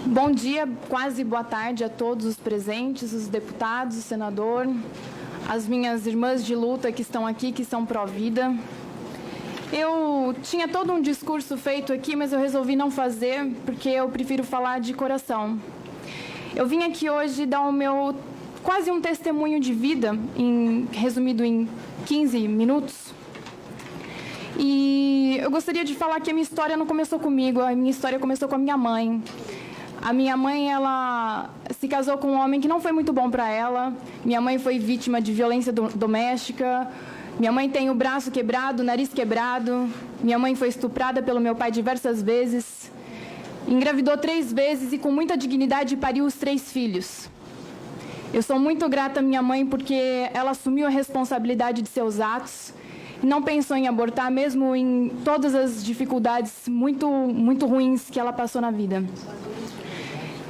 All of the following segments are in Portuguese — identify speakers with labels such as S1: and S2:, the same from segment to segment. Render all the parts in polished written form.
S1: Bom dia, quase boa tarde a todos os presentes, os deputados, o senador, as minhas irmãs de luta que estão aqui, que são pró-vida. Eu tinha todo um discurso feito aqui, mas eu resolvi não fazer, porque eu prefiro falar de coração. Eu vim aqui hoje dar o meu quase um testemunho de vida, resumido em 15 minutos. E eu gostaria de falar que a minha história não começou comigo, a minha história começou com a minha mãe. A minha mãe, ela se casou com um homem que não foi muito bom para ela. Minha mãe foi vítima de violência doméstica. Minha mãe tem o braço quebrado, o nariz quebrado. Minha mãe foi estuprada pelo meu pai diversas vezes. Engravidou 3 vezes e com muita dignidade pariu os 3 filhos. Eu sou muito grata à minha mãe porque ela assumiu a responsabilidade de seus atos e não pensou em abortar, mesmo em todas as dificuldades muito ruins que ela passou na vida.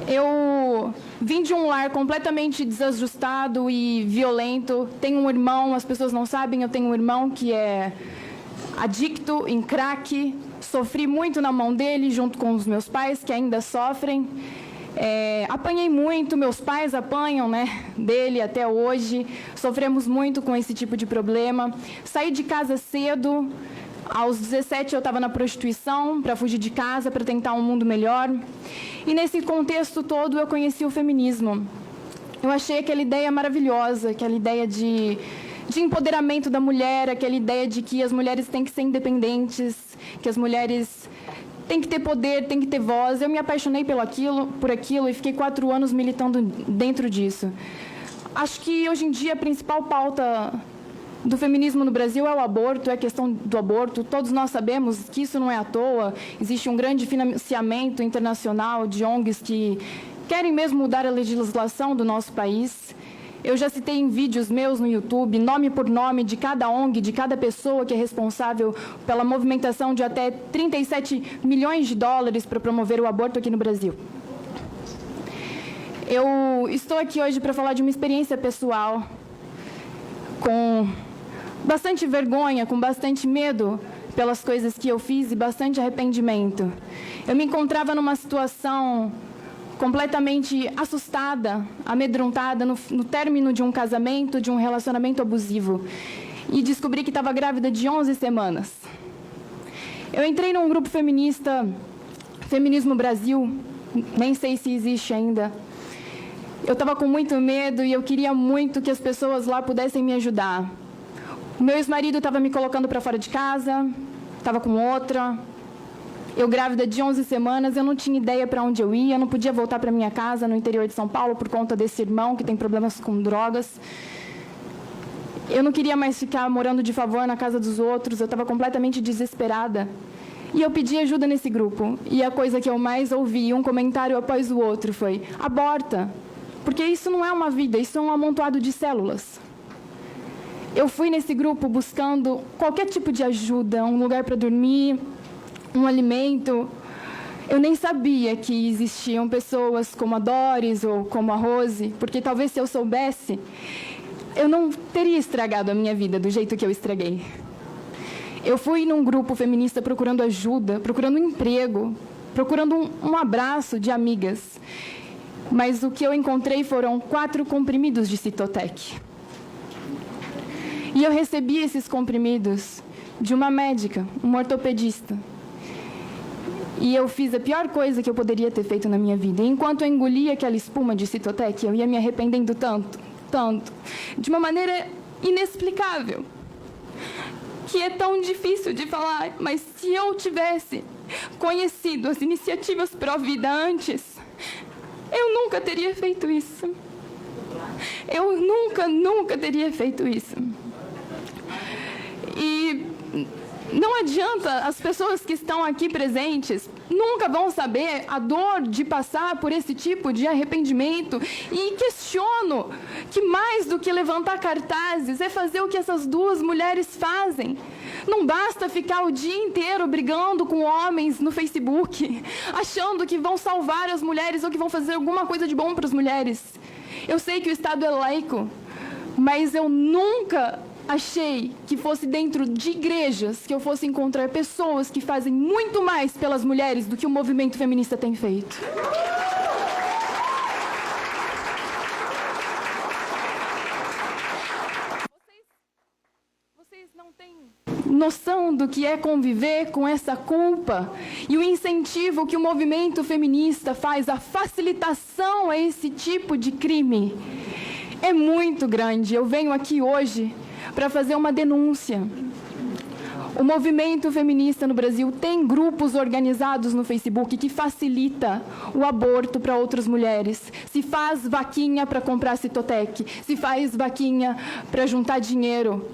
S1: Eu vim de um lar completamente desajustado e violento. Tenho um irmão, as pessoas não sabem, eu tenho um irmão que é adicto em crack. Sofri muito na mão dele, junto com os meus pais, que ainda sofrem. Apanhei muito, meus pais apanham, dele até hoje. Sofremos muito com esse tipo de problema. Saí de casa cedo. Aos 17 eu estava na prostituição para fugir de casa, para tentar um mundo melhor. E nesse contexto todo eu conheci o feminismo. Eu achei aquela ideia maravilhosa, aquela ideia de empoderamento da mulher, aquela ideia de que as mulheres têm que ser independentes, que as mulheres têm que ter poder, têm que ter voz. Eu me apaixonei por aquilo e fiquei 4 anos militando dentro disso. Acho que hoje em dia a principal pauta do feminismo no Brasil é o aborto, é a questão do aborto. Todos nós sabemos que isso não é à toa. Existe um grande financiamento internacional de ONGs que querem mesmo mudar a legislação do nosso país. Eu já citei em vídeos meus no YouTube, nome por nome de cada ONG, de cada pessoa que é responsável pela movimentação de até 37 milhões de dólares para promover o aborto aqui no Brasil. Eu estou aqui hoje para falar de uma experiência pessoal, com bastante vergonha, com bastante medo pelas coisas que eu fiz e bastante arrependimento. Eu me encontrava numa situação completamente assustada, amedrontada, no término de um casamento, de um relacionamento abusivo. E descobri que estava grávida de 11 semanas. Eu entrei num grupo feminista, Feminismo Brasil, nem sei se existe ainda. Eu estava com muito medo e eu queria muito que as pessoas lá pudessem me ajudar. O meu ex-marido estava me colocando para fora de casa, estava com outra. Eu grávida de 11 semanas, eu não tinha ideia para onde eu ia, eu não podia voltar para minha casa no interior de São Paulo por conta desse irmão que tem problemas com drogas. Eu não queria mais ficar morando de favor na casa dos outros, eu estava completamente desesperada. E eu pedi ajuda nesse grupo. E a coisa que eu mais ouvi, um comentário após o outro, foi: aborta, porque isso não é uma vida, isso é um amontoado de células. Eu fui nesse grupo buscando qualquer tipo de ajuda, um lugar para dormir, um alimento. Eu nem sabia que existiam pessoas como a Doris ou como a Rose, porque talvez se eu soubesse, eu não teria estragado a minha vida do jeito que eu estraguei. Eu fui num grupo feminista procurando ajuda, procurando um emprego, procurando um abraço de amigas. Mas o que eu encontrei foram 4 comprimidos de Citotec. E eu recebi esses comprimidos de uma médica, uma ortopedista. E eu fiz a pior coisa que eu poderia ter feito na minha vida. E enquanto eu engolia aquela espuma de Citotec, eu ia me arrependendo tanto, de uma maneira inexplicável, que é tão difícil de falar, mas se eu tivesse conhecido as iniciativas pró-vida antes, eu nunca teria feito isso. Eu nunca teria feito isso. E não adianta, as pessoas que estão aqui presentes nunca vão saber a dor de passar por esse tipo de arrependimento. E questiono que mais do que levantar cartazes é fazer o que essas 2 mulheres fazem. Não basta ficar o dia inteiro brigando com homens no Facebook, achando que vão salvar as mulheres ou que vão fazer alguma coisa de bom para as mulheres. Eu sei que o Estado é laico, mas eu nunca achei que fosse dentro de igrejas que eu fosse encontrar pessoas que fazem muito mais pelas mulheres do que o movimento feminista tem feito. noção do que é conviver com essa culpa e o incentivo que o movimento feminista faz, a facilitação a esse tipo de crime, é muito grande. Eu venho aqui hoje para fazer uma denúncia. O movimento feminista no Brasil tem grupos organizados no Facebook que facilita o aborto para outras mulheres. Se faz vaquinha para comprar Citotec, se faz vaquinha para juntar dinheiro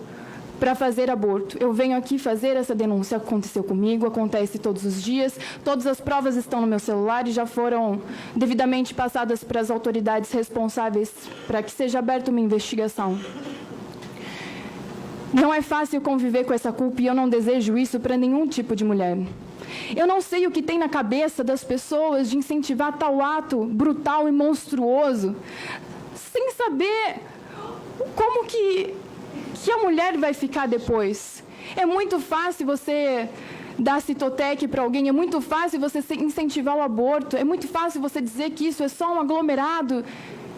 S1: para fazer aborto. Eu venho aqui fazer essa denúncia. Aconteceu comigo, acontece todos os dias. Todas as provas estão no meu celular e já foram devidamente passadas para as autoridades responsáveis para que seja aberta uma investigação. Não é fácil conviver com essa culpa e eu não desejo isso para nenhum tipo de mulher. Eu não sei o que tem na cabeça das pessoas de incentivar tal ato brutal e monstruoso, sem saber como que a mulher vai ficar depois. É muito fácil você dar Citotec para alguém, é muito fácil você incentivar o aborto, é muito fácil você dizer que isso é só um aglomerado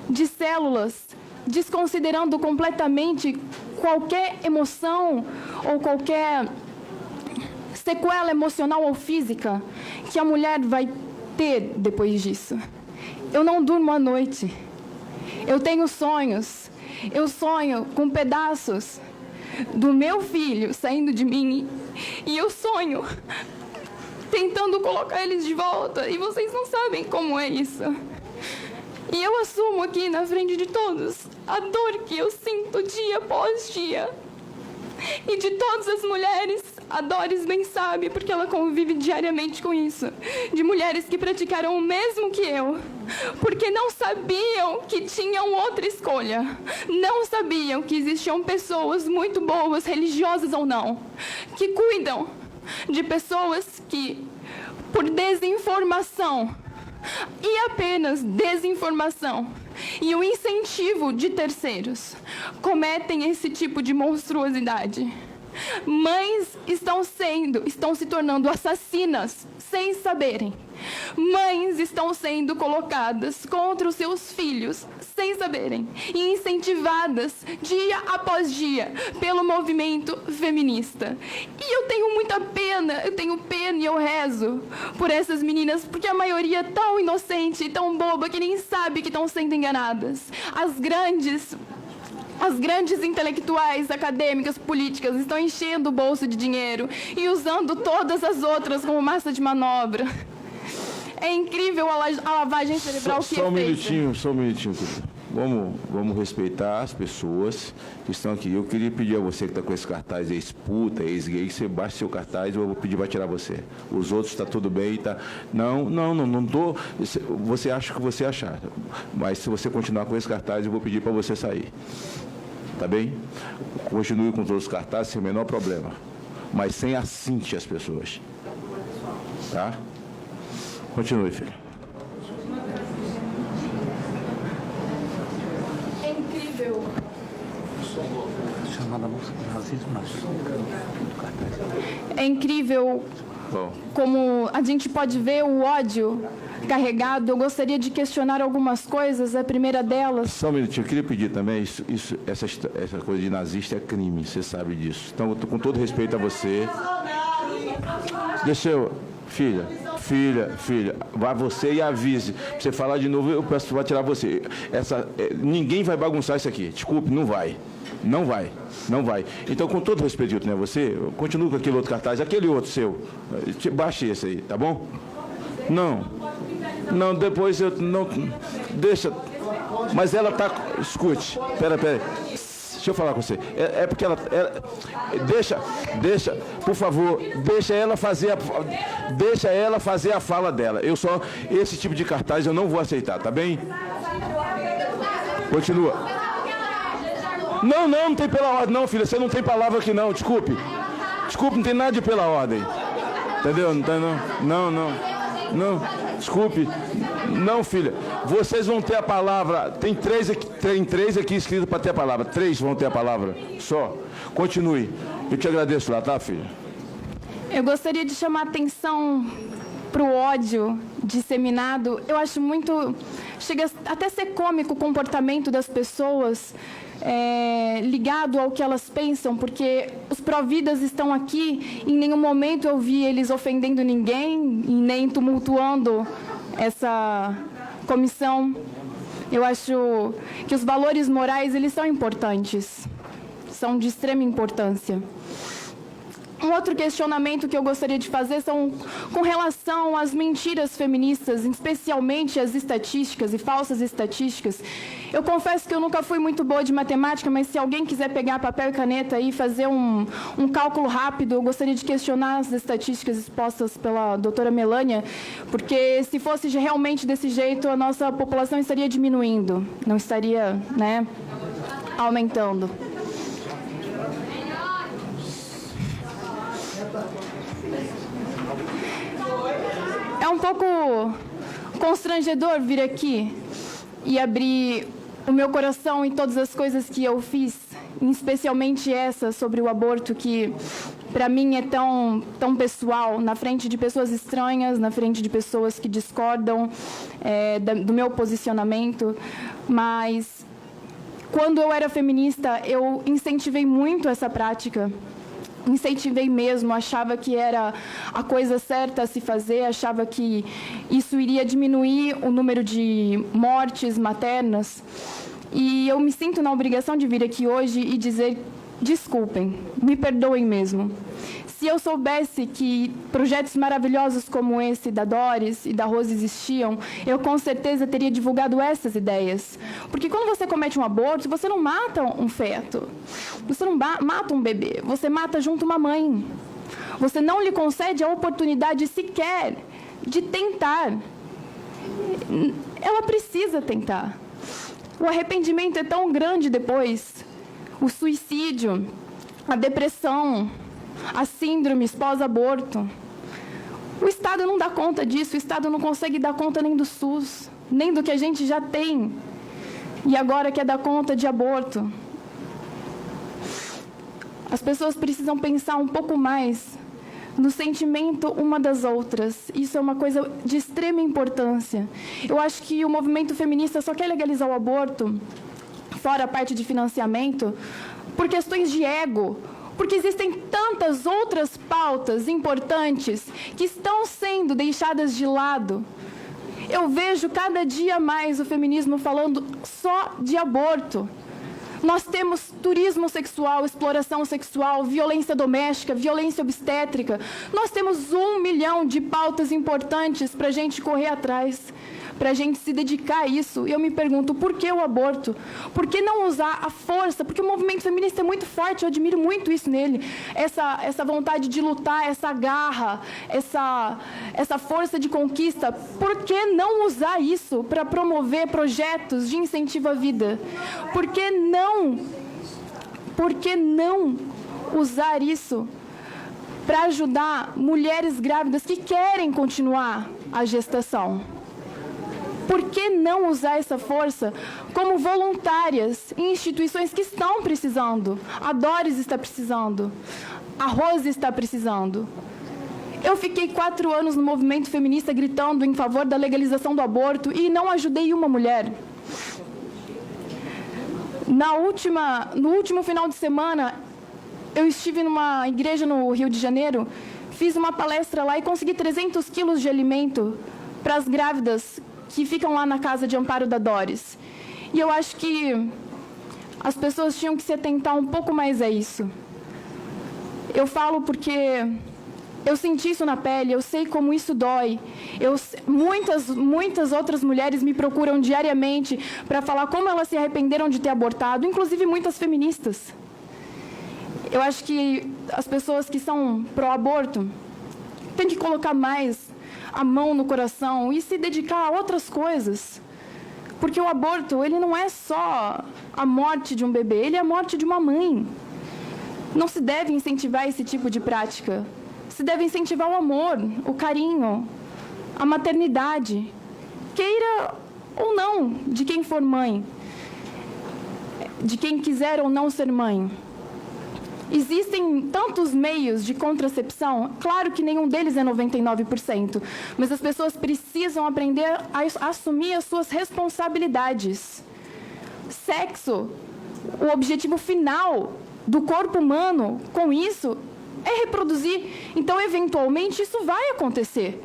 S1: de células, desconsiderando completamente qualquer emoção ou qualquer sequela emocional ou física que a mulher vai ter depois disso. Eu não durmo à noite. Eu tenho sonhos. Eu sonho com pedaços do meu filho saindo de mim e eu sonho tentando colocar eles de volta e vocês não sabem como é isso. E eu assumo aqui na frente de todos a dor que eu sinto dia após dia. E de todas as mulheres, a Doris bem sabe, porque ela convive diariamente com isso. De mulheres que praticaram o mesmo que eu, porque não sabiam que tinham outra escolha. Não sabiam que existiam pessoas muito boas, religiosas ou não, que cuidam de pessoas que, por desinformação, e apenas desinformação e o incentivo de terceiros cometem esse tipo de monstruosidade. Mães estão se tornando assassinas sem saberem. Mães estão sendo colocadas contra os seus filhos sem saberem e incentivadas dia após dia pelo movimento feminista. E eu tenho muita pena, eu tenho pena e eu rezo por essas meninas, porque a maioria é tão inocente e tão boba que nem sabe que estão sendo enganadas. As grandes intelectuais, acadêmicas, políticas estão enchendo o bolso de dinheiro e usando todas as outras como massa de manobra. É incrível a lavagem cerebral que é feita.
S2: Só um minutinho, querido. Vamos respeitar as pessoas que estão aqui. Eu queria pedir a você que está com esse cartaz ex-puta, ex-gay, que você baixe seu cartaz, eu vou pedir para tirar você. Os outros está tudo bem, tá? Não tô. Você acha o que você achar. Mas se você continuar com esse cartaz, eu vou pedir para você sair. Tá bem? Continue com todos os cartazes sem o menor problema. Mas sem assinte as pessoas. Tá? Continue, filho.
S1: É incrível. É incrível como a gente pode ver o ódio carregado. Eu gostaria de questionar algumas coisas. A primeira delas...
S2: Só um minutinho, eu queria pedir também, essa coisa de nazista é crime, você sabe disso. Então, com todo respeito a você... Deixa eu... Filha, vá você e avise. Se você falar de novo, eu peço para tirar você. Ninguém vai bagunçar isso aqui. Desculpe, não vai. Não vai. Então, com todo respeito, né, você, continue com aquele outro cartaz, aquele outro seu. Baixe esse aí, tá bom? Não, depois eu... Não, deixa... Mas ela tá... Escute, pera aí. Deixa eu falar com você. É porque ela deixa, por favor, deixa ela fazer a fala dela. Esse tipo de cartaz eu não vou aceitar, tá bem? Continua. Não tem pela ordem, não, filha. Você não tem palavra aqui, não. Desculpe, não tem nada de pela ordem. Entendeu? Não tem, não. Desculpe. Não, filha. Vocês vão ter a palavra. Tem três aqui escritos para ter a palavra. 3 vão ter a palavra. Só. Continue. Eu te agradeço lá, tá, filha?
S1: Eu gostaria de chamar a atenção para o ódio disseminado. Eu acho muito... Chega até a ser cômico o comportamento das pessoas ligado ao que elas pensam, porque os pró-vidas estão aqui, em nenhum momento eu vi eles ofendendo ninguém e nem tumultuando essa comissão. Eu acho que os valores morais, eles são importantes, são de extrema importância. Um outro questionamento que eu gostaria de fazer são com relação às mentiras feministas, especialmente as estatísticas e falsas estatísticas. Eu confesso que eu nunca fui muito boa de matemática, mas se alguém quiser pegar papel e caneta e fazer um cálculo rápido, eu gostaria de questionar as estatísticas expostas pela doutora Melânia, porque se fosse realmente desse jeito, a nossa população estaria diminuindo, não estaria, aumentando. É um pouco constrangedor vir aqui e abrir o meu coração em todas as coisas que eu fiz, especialmente essa sobre o aborto, que para mim é tão pessoal, na frente de pessoas estranhas, na frente de pessoas que discordam do meu posicionamento. Mas quando eu era feminista, eu incentivei muito essa prática. Incentivei mesmo, achava que era a coisa certa a se fazer, achava que isso iria diminuir o número de mortes maternas. E eu me sinto na obrigação de vir aqui hoje e dizer, desculpem, me perdoem mesmo. Se eu soubesse que projetos maravilhosos como esse da Doris e da Rose existiam, eu com certeza teria divulgado essas ideias. Porque quando você comete um aborto, você não mata um feto, você não mata um bebê, você mata junto uma mãe. Você não lhe concede a oportunidade sequer de tentar. Ela precisa tentar. O arrependimento é tão grande depois. O suicídio, a depressão, as síndromes pós-aborto. O Estado não dá conta disso, o Estado não consegue dar conta nem do SUS, nem do que a gente já tem. E agora quer dar conta de aborto. As pessoas precisam pensar um pouco mais no sentimento uma das outras. Isso é uma coisa de extrema importância. Eu acho que o movimento feminista só quer legalizar o aborto, fora a parte de financiamento, por questões de ego, porque existem tantas outras pautas importantes que estão sendo deixadas de lado. Eu vejo cada dia mais o feminismo falando só de aborto. Nós temos turismo sexual, exploração sexual, violência doméstica, violência obstétrica. Nós temos 1 milhão de pautas importantes para a gente correr atrás, para a gente se dedicar a isso. E eu me pergunto, por que o aborto? Por que não usar a força? Porque o movimento feminista é muito forte, eu admiro muito isso nele. Essa vontade de lutar, essa garra, essa força de conquista. Por que não usar isso para promover projetos de incentivo à vida? Por que não usar isso para ajudar mulheres grávidas que querem continuar a gestação? Por que não usar essa força como voluntárias em instituições que estão precisando? A Doris está precisando, a Rose está precisando. Eu fiquei 4 anos no movimento feminista gritando em favor da legalização do aborto e não ajudei uma mulher. No último final de semana, eu estive numa igreja no Rio de Janeiro, fiz uma palestra lá e consegui 300 quilos de alimento para as grávidas que ficam lá na casa de amparo da Doris. E eu acho que as pessoas tinham que se atentar um pouco mais a isso. Eu falo porque eu senti isso na pele, eu sei como isso dói. Muitas outras mulheres me procuram diariamente para falar como elas se arrependeram de ter abortado, inclusive muitas feministas. Eu acho que as pessoas que são pró-aborto têm que colocar mais a mão no coração e se dedicar a outras coisas. Porque o aborto, ele não é só a morte de um bebê, ele é a morte de uma mãe. Não se deve incentivar esse tipo de prática. Se deve incentivar o amor, o carinho, a maternidade, queira ou não, de quem for mãe, de quem quiser ou não ser mãe. Existem tantos meios de contracepção, claro que nenhum deles é 99%, mas as pessoas precisam aprender a assumir as suas responsabilidades. Sexo, o objetivo final do corpo humano com isso é reproduzir. Então, eventualmente, isso vai acontecer.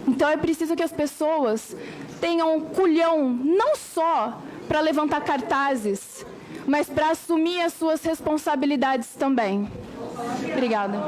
S1: Então, é preciso que as pessoas tenham culhão não só para levantar cartazes, mas para assumir as suas responsabilidades também. Obrigada.